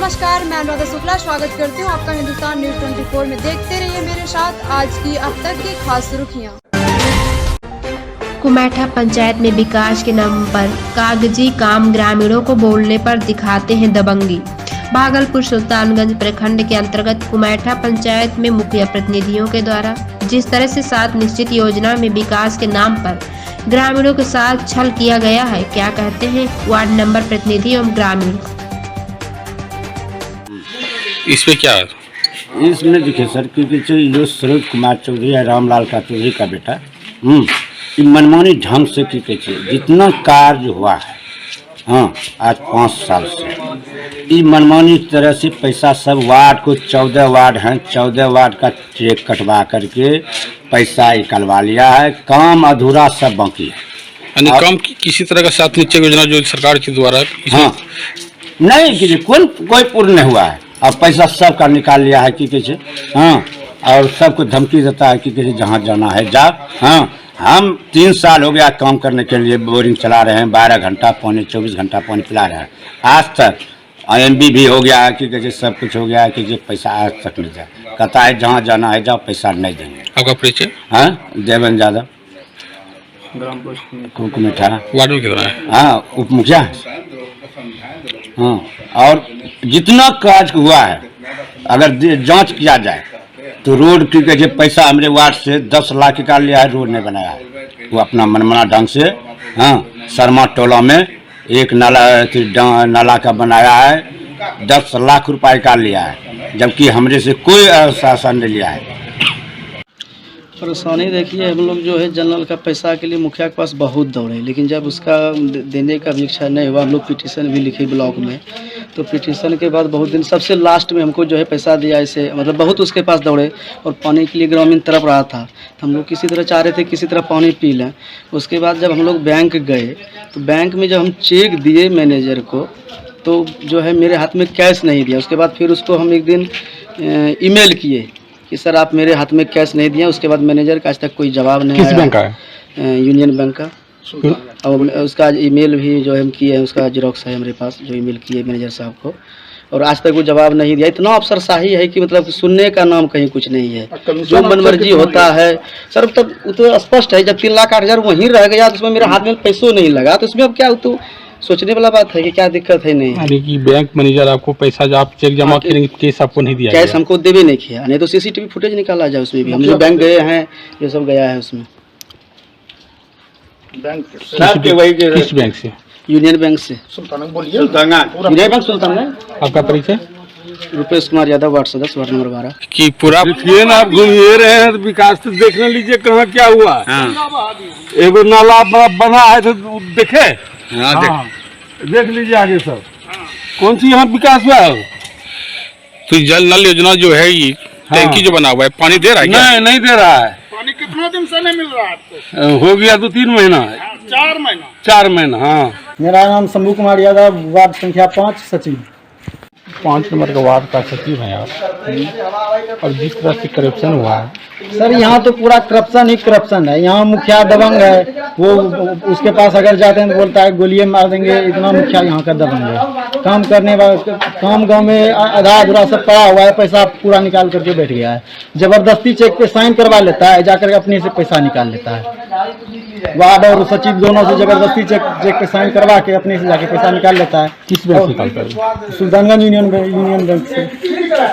नमस्कार, मैं अनुराधा शुक्ला स्वागत करती हूँ आपका हिंदुस्तान न्यूज 24 में। देखते रहिए मेरे साथ आज की अब तक की खास सुर्खियाँ। कुमेठा पंचायत में विकास के नाम पर कागजी काम ग्रामीणों को बोलने पर दिखाते हैं दबंगी। भागलपुर सुल्तानगंज प्रखंड के अंतर्गत कुमेठा पंचायत में मुखिया प्रतिनिधियों के द्वारा जिस तरह से 7 निश्चित योजना में विकास के नाम पर ग्रामीणों के साथ छल किया गया है, क्या कहते हैं वार्ड नंबर प्रतिनिधि एवं ग्रामीण। इसमें क्या है? इसमें देखिए सर, क्योंकि जो सरोज कुमार चौधरी है, रामलाल का चौधरी का बेटा, ये मनमानी ढंग से की जितना कार्य हुआ है, हाँ आज 5 साल से ये मनमानी तरह से पैसा सब वार्ड को 14 वार्ड हैं, 14 वार्ड का चेक कटवा करके पैसा निकलवा लिया है। काम अधूरा सब बाकी है। काम किसी तरह का 7 निश्चय योजना जो सरकार के द्वारा हाँ नहीं कि कोई पूर्ण नहीं हुआ है। अब पैसा सबका निकाल लिया है कि कैसे, हाँ, और सबको धमकी देता है कि कैसे जहाँ जाना है जा। हाँ, हम 3 साल हो गया काम करने के लिए बोरिंग चला रहे हैं, 12 घंटा पौने 24 घंटा पानी पिला रहे हैं। आज तक IMB भी हो गया है कि कैसे सब कुछ हो गया है कि पैसा आज तक नहीं जाए। कहता है जहाँ जाना है जाओ, पैसा नहीं देंगे। आपका परिचय? हाँ, देवेंद्र यादव, कुमेठा वार्ड में कितना है? हाँ, उप मुखिया है। हाँ, और जितना कार्य हुआ है अगर जांच किया जाए तो रोड की कहते पैसा हमारे वार्ड से 10 लाख निकाल लिया है, रोड नहीं बनाया है। वो अपना मनमाना ढंग से, हाँ, शर्मा टोला में एक नाला का बनाया है, 10 लाख रुपए निकाल लिया है, जबकि हमरे से कोई आश्वासन नहीं लिया है। परेशानी देखिए, हम लोग जो है जनरल का पैसा के लिए मुखिया के पास बहुत दौड़े, लेकिन जब उसका देने का भी इच्छा नहीं हुआ, हम लोग पिटीशन भी लिखे ब्लॉक में। तो पिटीशन के बाद बहुत दिन, सबसे लास्ट में हमको जो है पैसा दिया, ऐसे मतलब बहुत उसके पास दौड़े और पानी के लिए ग्रामीण तरफ रहा था। तो हम लोग किसी तरह चाह रहे थे किसी तरह पानी पी लें। उसके बाद जब हम लोग बैंक गए तो बैंक में जब हम चेक दिए मैनेजर को, तो जो है मेरे हाथ में कैश नहीं दिया। उसके बाद फिर उसको हम एक दिन ईमेल किए कि सर आप मेरे हाथ में कैश नहीं दिया। उसके बाद मैनेजर का आज तक कोई जवाब नहीं आया। किस बैंक का है? यूनियन बैंक का। और उसका ईमेल भी जो हम किए हैं, उसका जेरोक्स है हमारे पास, जो ईमेल किए मैनेजर साहब को, और आज तक वो जवाब नहीं दिया। इतना अफसरशाही है कि मतलब सुनने का नाम कहीं कुछ नहीं है, जो मनमर्जी होता है सर। तब तो स्पष्ट है, जब 3,08,000 वहीं रह गया तो उसमें मेरे हाथ में पैसों नहीं लगा, तो उसमें अब क्या तो सोचने वाला बात है कि क्या दिक्कत है। नहीं अरे कि बैंक मैनेजर आपको पैसा जो आप चेक जमा करेंगे, केस आपको नहीं दिया, कैश हमको देवे नहीं किया, नहीं तो CCTV फुटेज निकाला जाए उसमें भी। हम जो बैंक गए हैं ये सब गया है उसमें। किस बैंक से? यूनियन बैंक से। Union bank Sultanganj. आपका परिचय? रुपेश कुमार यादव, वार्ड सदस्य, वार्ड नंबर 12। कि पूरा आप घूमिए रहे हैं तो विकास तो देखने लीजिए कहाँ क्या हुआ। हाँ। एगो नाला बना है तो देखे। हाँ, देख लीजिए आगे सब कौन सी यहाँ विकास हुआ है। तो जल नल योजना जो है ये टैंकी जो बना हुआ है, पानी दे रहा है क्या? नहीं दे रहा है। पानी कितना दिन से नहीं मिल रहा है आपको? हो गया 2-3 महीना। 4 महीना। हाँ, मेरा नाम शंभू कुमार यादव, वार्ड संख्या 5 सचिव। 5 नंबर का वार्ड का सचिव है आप, और जिस तरह से करप्शन हुआ है सर, यहाँ तो पूरा करप्शन ही करप्शन है। यहाँ मुखिया दबंग है, वो उसके पास अगर जाते हैं तो बोलता है गोलियां मार देंगे। इतना मुखिया यहाँ का दबंग है। काम करने वाला काम गांव में आधा अधूरा सब पड़ा हुआ है, पैसा पूरा निकाल करके बैठ गया है। जबरदस्ती चेक पे साइन करवा लेता है, जाकर अपने से पैसा निकाल लेता है। वार्ड और सचिव दोनों से जबरदस्ती चेक पे साइन करवा के अपने से जाके पैसा निकाल लेता है। किस बैंक से निकालता है? सुल्तानगंज यूनियन बैंक से।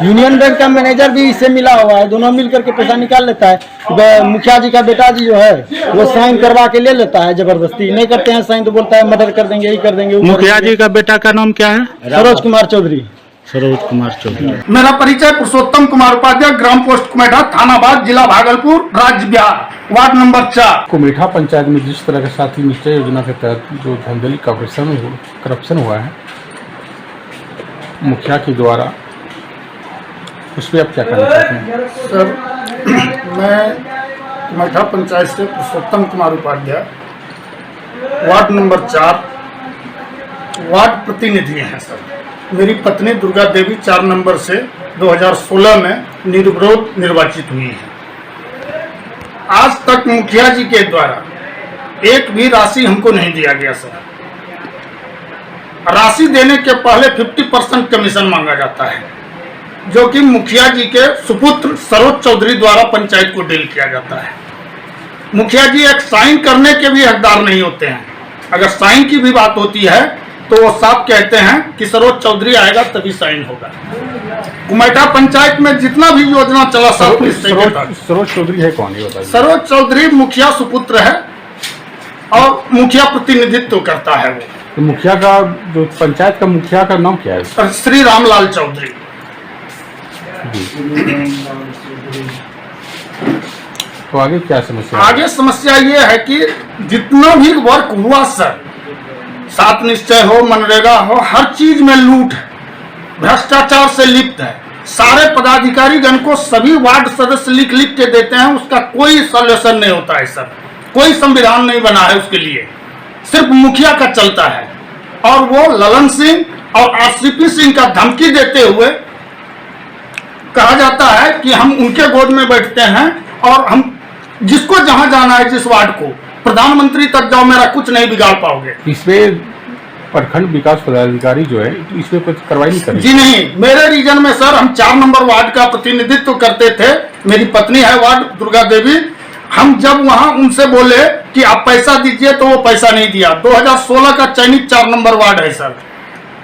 यूनियन बैंक का मैनेजर भी इससे मिला हुआ है, दोनों मिल करके पैसा निकाल लेता है। मुखिया जी का बेटा जी जो है वो साइन करवा के ले लेता है, जबरदस्ती नहीं करते हैं साइन तो बोलता है मदद कर देंगे, यही कर देंगे। मुखिया जी का बेटा का नाम क्या है? सरोज कुमार चौधरी। मेरा परिचय पुरुषोत्तम कुमार उपाध्याय, ग्राम पोस्ट कुमेठा, थाना बाग, जिला भागलपुर, राज्य बिहार, वार्ड नंबर 4। कुमेठा पंचायत में जिस तरह के 7 निश्चय योजना के तहत जो धांधली करप्शन हुआ है मुखिया के द्वारा, उस पर आप क्या कहना चाहते हैं? सर, मैं कुमेठा पंचायत से Purushottam Kumar Upadhyay, ward number 4, ward प्रतिनिधि हैं सर। मेरी पत्नी दुर्गा देवी 4 नंबर से 2016 में निर्विरोध निर्वाचित हुई है। आज तक मुखिया जी के द्वारा एक भी राशि हमको नहीं दिया गया सर। राशि देने के पहले 50% कमीशन मांगा जाता है, जो कि मुखिया जी के सुपुत्र सरोज चौधरी द्वारा पंचायत को डील किया जाता है। मुखिया जी एक साइन करने के भी हकदार नहीं होते हैं। अगर साइन की भी बात होती है तो वो साफ कहते हैं कि सरोज चौधरी आएगा तभी साइन होगा। कुमेठा पंचायत में जितना भी योजना चला सब सरोज चौधरी है कौन, ये बताइए। सरोज चौधरी मुखिया सुपुत्र है और मुखिया प्रतिनिधित्व करता है वो। तो मुखिया का जो पंचायत का मुखिया का नाम क्या है? श्री रामलाल चौधरी। तो आगे क्या समस्या? आगे समस्या ये है कि जितना भी वर्क हुआ सर, 7 निश्चय हो, मनरेगा हो, हर चीज में लूट है, भ्रष्टाचार से लिप्त है। सारे पदाधिकारी गण को सभी वार्ड सदस्य लिख लिख के देते हैं, उसका कोई सॉल्यूशन नहीं होता है सर। कोई संविधान नहीं बना है उसके लिए, सिर्फ मुखिया का चलता है। और वो ललन सिंह और आरसीपी सिंह का धमकी देते हुए कहा जाता है कि हम उनके गोद में बैठते हैं और हम जिसको जहां जाना है, जिस वार्ड को, प्रधानमंत्री तक जाओ, मेरा कुछ नहीं बिगाड़ पाओगे। इसमें प्रखंड विकास पदाधिकारी जो है इसमें कुछ कार्रवाई नहीं करेंगे? जी नहीं, मेरे रीजन में सर हम 4 नंबर वार्ड का प्रतिनिधित्व करते थे। मेरी पत्नी है वार्ड दुर्गा देवी। हम जब वहां उनसे बोले कि आप पैसा दीजिए तो वो पैसा नहीं दिया। 2016 का चयनित 4 नंबर वार्ड है सर।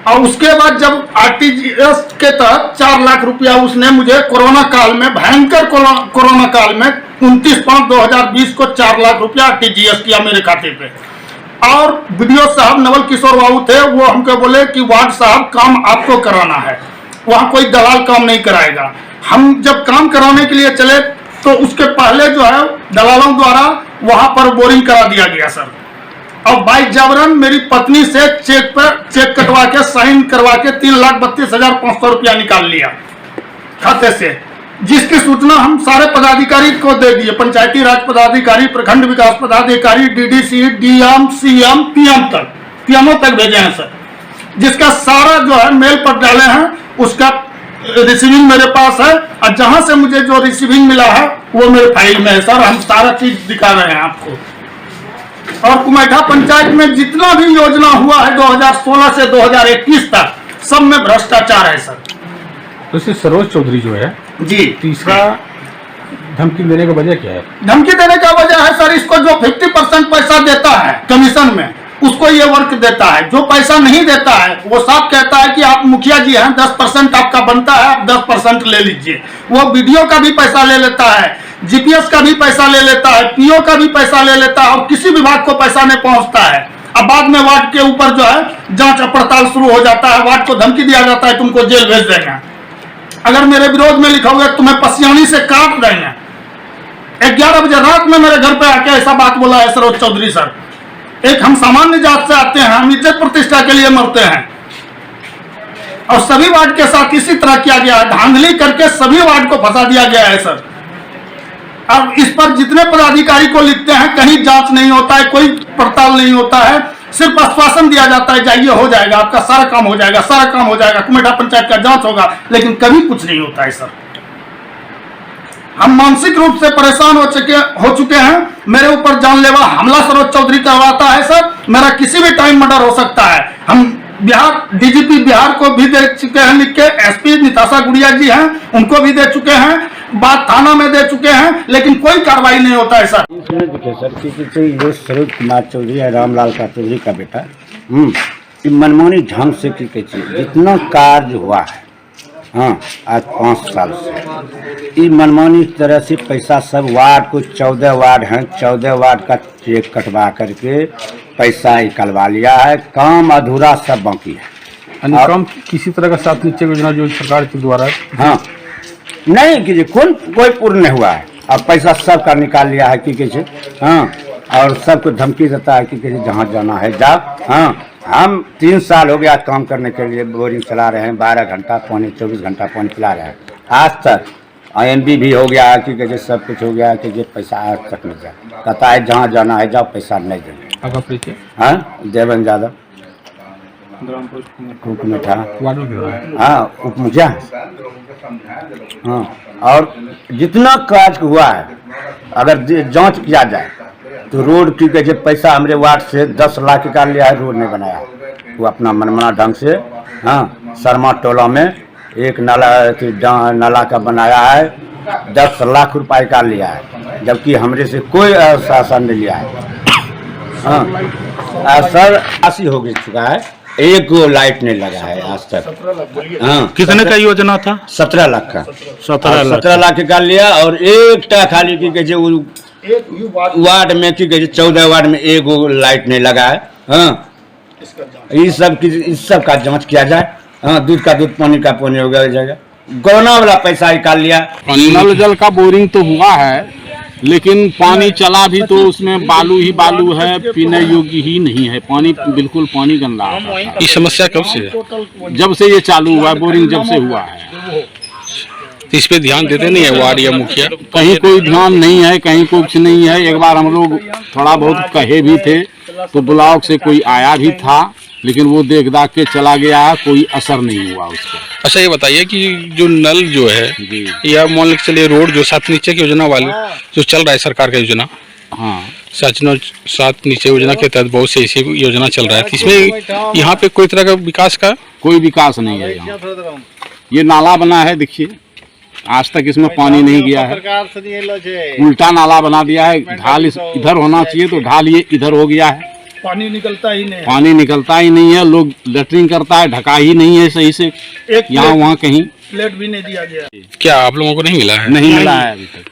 और उसके बाद जब आरटीजीएस के तहत 4 लाख रुपया उसने मुझे कोरोना काल में, भयंकर कोरोना काल में 29/5/2020 को 4 लाख रुपया आरटीजीएस किया मेरे खाते पे। और बीडीओ साहब नवल किशोर बाबू थे, वो हमको बोले कि वार्ड साहब काम आपको कराना है, वहां कोई दलाल काम नहीं कराएगा। हम जब काम कराने के लिए चले तो उसके पहले जो है दलालों द्वारा वहां पर बोरिंग करा दिया गया सर। और बाई जबरन मेरी पत्नी से चेक कटवा के साइन करवा के 3,32,500 रुपया निकाल लिया खाते से, जिसकी सूचना हम सारे पदाधिकारी को दे दिए। पंचायती राज पदाधिकारी, प्रखंड विकास पदाधिकारी, डीडीसी, डीएम, सीएम, पीएमओ तक भेजे हैं सर। जिसका सारा जो है मेल पर डाले हैं, उसका रिसीविंग मेरे पास है। और जहां से मुझे जो रिसीविंग मिला है वो मेरे फाइल में है सर। हम सारा चीज दिखा रहे हैं आपको। और कुमेठा पंचायत में जितना भी योजना हुआ है 2016 से 2021 तक, सब में भ्रष्टाचार है सर। तो इससे सरोज चौधरी जो है जी, तीसरा धमकी देने का वजह क्या है? धमकी देने का वजह है सर, इसको जो 50% पैसा देता है कमीशन में, उसको ये वर्क देता है। जो पैसा नहीं देता है वो साफ कहता है कि आप मुखिया जी हैं, 10% आपका बनता है, आप 10% ले लीजिए। वो बीडीओ का भी पैसा ले लेता है, जीपीएस का भी पैसा ले लेता है, पीओ का भी पैसा ले लेता है, और किसी विभाग को पैसा नहीं पहुंचता है। अब बाद में वार्ड के ऊपर जो है जांच पड़ताल शुरू हो जाता है, वार्ड को धमकी दिया जाता है तुमको जेल भेज देंगे, अगर मेरे विरोध में लिखा हुआ है तुम्हें पसियानी से काट देंगे। 11 बजे रात में मेरे घर पे आके ऐसा बात बोला है सरोज चौधरी सर। एक हम सामान्य जात से आते हैं, हम इज्जत प्रतिष्ठा के लिए मरते हैं, और सभी वार्ड के साथ इसी तरह किया गया है। धांधली करके सभी वार्ड को फंसा दिया गया है सर। अब इस पर जितने पदाधिकारी को लिखते हैं, कहीं जांच नहीं होता है, कोई पड़ताल नहीं होता है, सिर्फ आश्वासन दिया जाता है जाइए हो जाएगा, आपका सारा काम हो जाएगा, सारा काम हो जाएगा, कुमेठा पंचायत का जांच होगा, लेकिन कभी कुछ नहीं होता है सर। हम मानसिक रूप से परेशान हो चुके हैं। मेरे ऊपर जानलेवा हमला सरोज चौधरी करवाता है सर। मेरा किसी भी टाइम मर्डर हो सकता है। हम बिहार डीजीपी बिहार को भी दे चुके हैं लिख के, एसपी निताशा गुड़िया जी हैं उनको भी दे चुके हैं, बात थाना में दे चुके हैं, लेकिन कोई कार्रवाई नहीं होता है सर। सर कि सरोज कुमार चौधरी है, रामलाल का चौधरी का बेटा, मनमानी ढंग से की जितना कार्य हुआ है, हाँ आज 5 साल से मनमानी तरह से पैसा सब वार्ड को 14 वार्ड हैं, 14 वार्ड का चेक कटवा करके पैसा निकलवा लिया है। काम अधूरा सब बाकी है। काम किसी तरह का 7 निश्चय योजना जो सरकार के द्वारा, हाँ नहीं कीजिए, कोई पूर्ण नहीं हुआ है। अब पैसा सब का निकाल लिया है कि कैसे, हाँ, और सबको धमकी देता है कि कैसे जहाँ जाना है जाओ। हाँ, हम 3 साल हो गया काम करने के लिए बोरिंग चला रहे हैं, 12 घंटा पानी, 24 घंटा पानी पिला रहे हैं। आज तक IMB भी हो गया कि कैसे सब कुछ हो गया कि ये पैसा आज तक नहीं जाए। कहता है जहाँ जाना है जाओ, पैसा नहीं देंगे। हाँ, देवन यादव कुमेठा, हाँ उप मुखिया। हाँ, और जितना कार्य हुआ है अगर जांच किया जाए तो रोड की पैसा हमारे वार्ड से 10 लाख निकाल लिया है, रोड नहीं बनाया। वो अपना मनमाना ढंग से शर्मा टोला में एक नाला का बनाया है, 10 लाख रुपए का लिया है, जबकि हमरे से कोई शासन नहीं लिया है। सर 80 हो चुका है, एक लाइट नहीं लगा है आज तक। कितने का योजना था? 17 लाख का। 17 लाख का लिया और एक खाली की कहे वार्ड में की कहे 14 वार्ड में एक लाइट नहीं लगा है। इस सब का जांच किया जाए। दूध का दूध, पानी का पानी हो जाएगा। गौना वाला पैसा निकाल लिया। नल जल का बोरिंग तो हुआ है, लेकिन पानी चला भी तो उसमें बालू ही बालू है, पीने योग्य ही नहीं है। पानी बिल्कुल पानी गंदा है। ये समस्या कब से है? जब से ये चालू हुआ, बोरिंग जब से हुआ है। इस पे ध्यान देते नहीं है वार्ड या मुखिया? कहीं कोई ध्यान नहीं है, कहीं कुछ नहीं है। एक बार हम लोग थोड़ा बहुत कहे भी थे, तो ब्लॉक से कोई आया भी था, लेकिन वो देख दाख के चला गया, कोई असर नहीं हुआ उसका। अच्छा, ये बताइए कि जो नल जो है या मान लीजिए चलिए रोड जो 7 नीचे की योजना वाली जो चल रहा है सरकार का योजना, हाँ 7 नीचे योजना के तहत बहुत से ऐसी योजना चल रहा है, इसमें यहाँ पे कोई तरह का विकास का कोई विकास नहीं है। यहाँ ये नाला बना है, देखिए आज तक इसमें पानी नहीं गया है। उल्टा नाला बना दिया है। ढाल इधर होना चाहिए तो ढाल ये इधर हो गया है। पानी निकलता ही नहीं। पानी निकलता ही नहीं है। लोग लेटरिन करता है, ढका ही नहीं है सही से। यहाँ वहाँ कहीं प्लेट भी नहीं दिया गया। क्या आप लोगों को नहीं मिला है? नहीं मिला है अभी तक।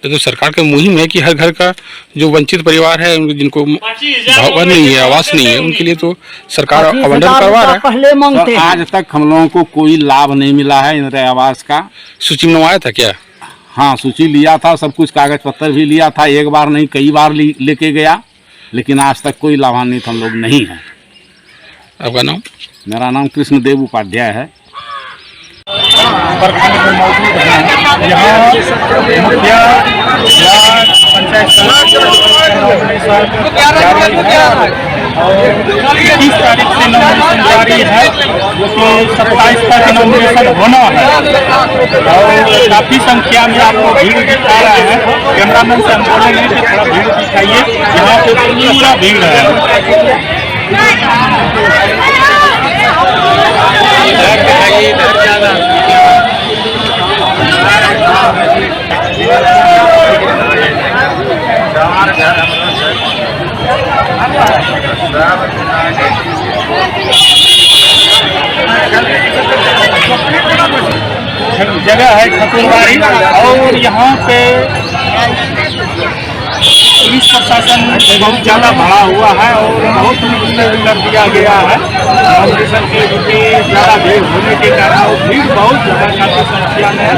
तो सरकार का मुहिम है कि हर घर का जो वंचित परिवार है, जिनको भवन नहीं है, आवास नहीं है, उनके लिए तो सरकार आवंटन करवा रहा है। पहले मांगते तो आज तक हम लोगों को कोई लाभ नहीं मिला है इंदिरा आवास का। सूची में आया था क्या? हाँ, सूची लिया था, सब कुछ कागज पत्र भी लिया था। एक बार नहीं कई बार लेके गया, लेकिन आज तक कोई लाभान्वित हम लोग नहीं है। आपका नाम? मेरा नाम कृष्णदेव उपाध्याय है। प्रखंड में मौजूद हैं। यहाँ मुखिया वार्ड पंचायत समिति और 30 तारीख से नॉमिनेशन जारी है, जो कि 27 तक नॉमिनेशन होना है। और काफ़ी संख्या में आपको भीड़ दिखा रहा है। कैमरामैन से हम बोलेंगे कि थोड़ा भीड़ दिखाइए। यहाँ पे पूरा भीड़ है। जगह है खतुरबाड़ी और यहाँ पे पुलिस प्रशासन बहुत ज़्यादा बढ़ा हुआ है और बहुत कर दिया गया है। नॉमिनेशन के लिए ज़्यादा भीड़ होने के कारण और भीड़ बहुत ज़्यादा काफ़ी संख्या में है।